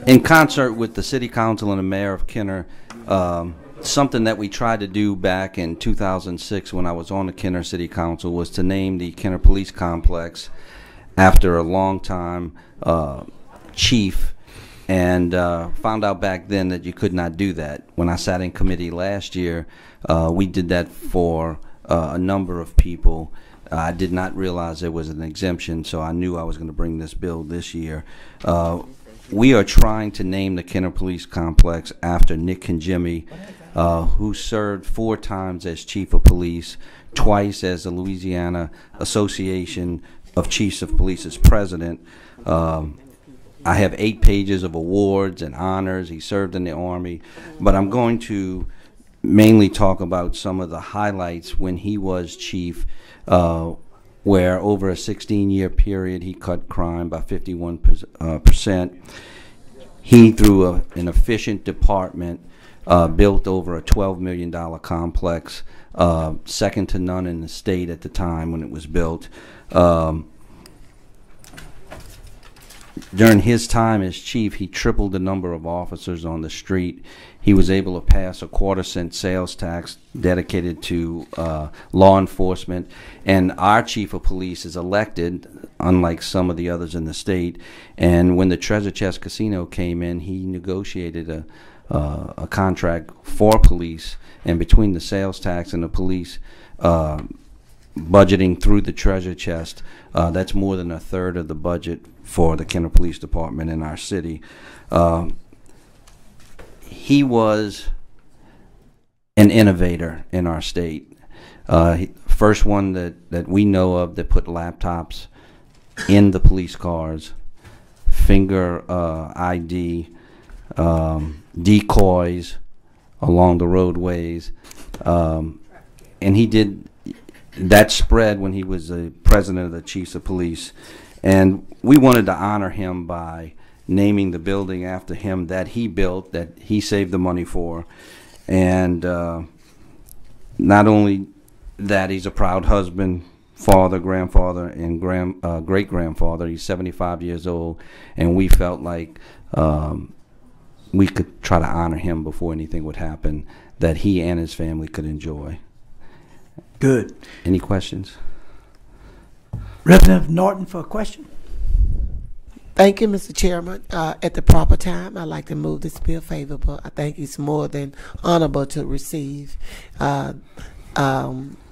in concert with the City Council and the Mayor of Kenner, something that we tried to do back in 2006 when I was on the Kenner City Council was to name the Kenner Police Complex after a long time chief, and found out back then that you could not do that. When I sat in committee last year, we did that for a number of people. I did not realize there was an exemption, so I knew I was going to bring this bill this year. We are trying to name the Kenner Police Complex after Nick Congemi, who served 4 times as Chief of Police, twice as the Louisiana Association of Chiefs of Police's president. I have 8 pages of awards and honors. He served in the Army, but I'm going to mainly talk about some of the highlights when he was chief, where over a 16-year period he cut crime by 51%. He, through an efficient department, built over a $12 million complex, second to none in the state at the time when it was built. During his time as chief, he tripled the number of officers on the street. He was able to pass a 1/4-cent sales tax dedicated to law enforcement. And our chief of police is elected, unlike some of the others in the state. And when the Treasure Chest Casino came in, he negotiated a contract for police. And between the sales tax and the police budgeting through the Treasure Chest, that's more than 1/3 of the budget for the Kenner Police Department in our city. He was an innovator in our state. First one that we know of that put laptops in the police cars, finger ID, decoys along the roadways, and he did that spread when he was the president of the Chiefs of Police. And we wanted to honor him by naming the building after him that he built, that he saved the money for. And not only that, he's a proud husband, father, grandfather, and great-grandfather. He's 75 years old, and we felt like we could try to honor him before anything would happen that he and his family could enjoy. Good. Any questions? Representative Norton for a question. Thank you, Mr. Chairman. At the proper time, I'd like to move this bill favorable. I think it's more than honorable to receive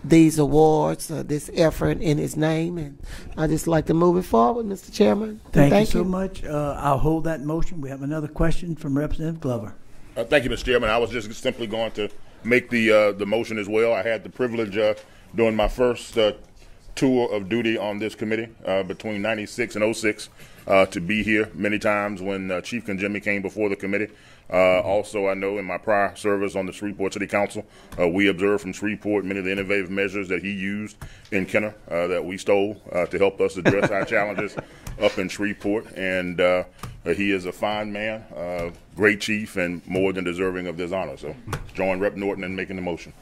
these awards, this effort in his name, and I'd just like to move it forward, Mr. Chairman. Thank you so much. I'll hold that motion. We have another question from Representative Glover. Thank you, Mr. Chairman. I was just simply going to make the motion as well. I had the privilege during my first tour of duty on this committee between 96 and 06 to be here many times when Chief Congemi came before the committee. Also, I know in my prior service on the Shreveport City Council, we observed from Shreveport many of the innovative measures that he used in Kenner that we stole to help us address our challenges up in Shreveport. And he is a fine man, great chief, and more than deserving of this honor. So join Rep. Norton in making the motion.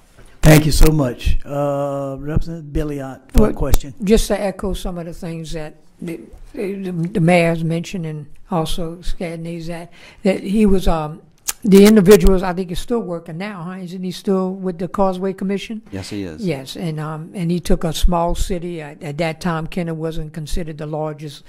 Thank you so much. Representative Billiot for a question. Just to echo some of the things that the mayor's mentioned, and also Stagni's, that he was the individuals, I think, is still working now, huh? Isn't he still with the Causeway Commission? Yes, he is. Yes, and he took a small city. At that time, Kenner wasn't considered the largest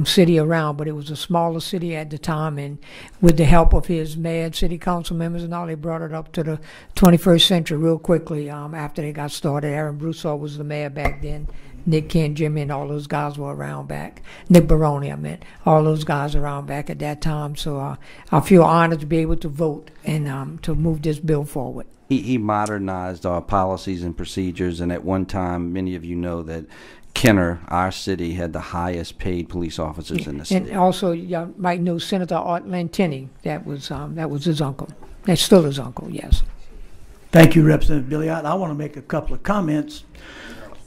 city around, but it was a smaller city at the time, and with the help of his mayor, city council members and all, they brought it up to the 21st century real quickly after they got started. Aaron Broussard was the mayor back then. Nick Congemi and all those guys were around back. Nick Baroni, I meant. All those guys around back at that time. So I feel honored to be able to vote and to move this bill forward. He modernized our policies and procedures, and at one time, many of you know that Kenner, our city, had the highest paid police officers in the state. And also, y'all might know Senator Art Lantini. That was his uncle. That's still his uncle, yes. Thank you, Representative Billiot. I want to make a couple of comments.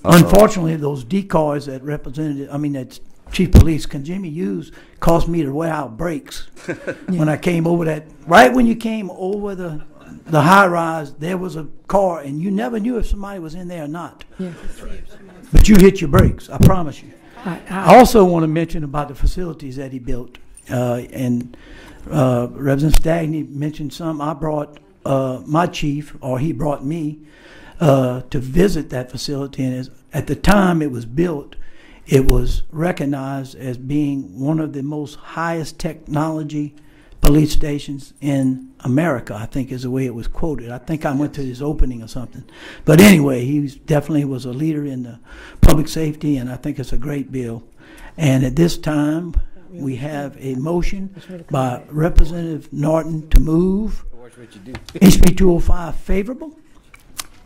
Unfortunately, those decoys that Chief Police Congemi used cost me to wear out brakes. When I came over that, right when you came over the high rise, there was a car, and you never knew if somebody was in there or not. Yeah. But you hit your brakes, I promise you. I also want to mention about the facilities that he built. And Representative Stagni mentioned some. I brought my chief, or he brought me, to visit that facility. And at the time it was built, it was recognized as being one of the most highest technology police stations in America, I think is the way it was quoted. I think I went to his opening or something. But anyway, he definitely was a leader in the public safety, and I think it's a great bill. And at this time, we have a motion by Representative Norton to move HB 205 favorable.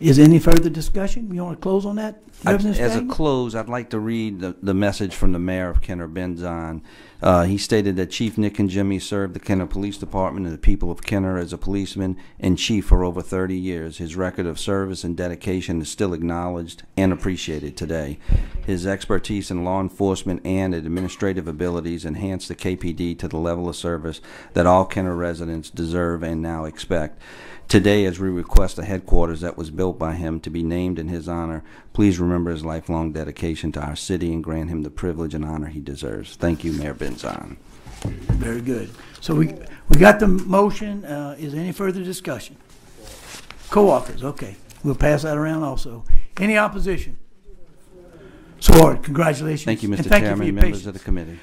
Is there any further discussion? You want to close on that? As a close, I'd like to read the message from the mayor of Kenner, Ben Zahn. He stated that Chief Nick Congemi served the Kenner Police Department and the people of Kenner as a policeman and chief for over 30 years. His record of service and dedication is still acknowledged and appreciated today. His expertise in law enforcement and administrative abilities enhance the KPD to the level of service that all Kenner residents deserve and now expect. Today, as we request a headquarters that was built by him to be named in his honor, please remember his lifelong dedication to our city and grant him the privilege and honor he deserves. Thank you, Mayor Ben Zahn. Very good. So we got the motion. Is there any further discussion? Co-authors, okay. We'll pass that around also. Any opposition? So ordered. Congratulations. Thank you, Mr. And thank Chairman, you for your members patience. of the committee.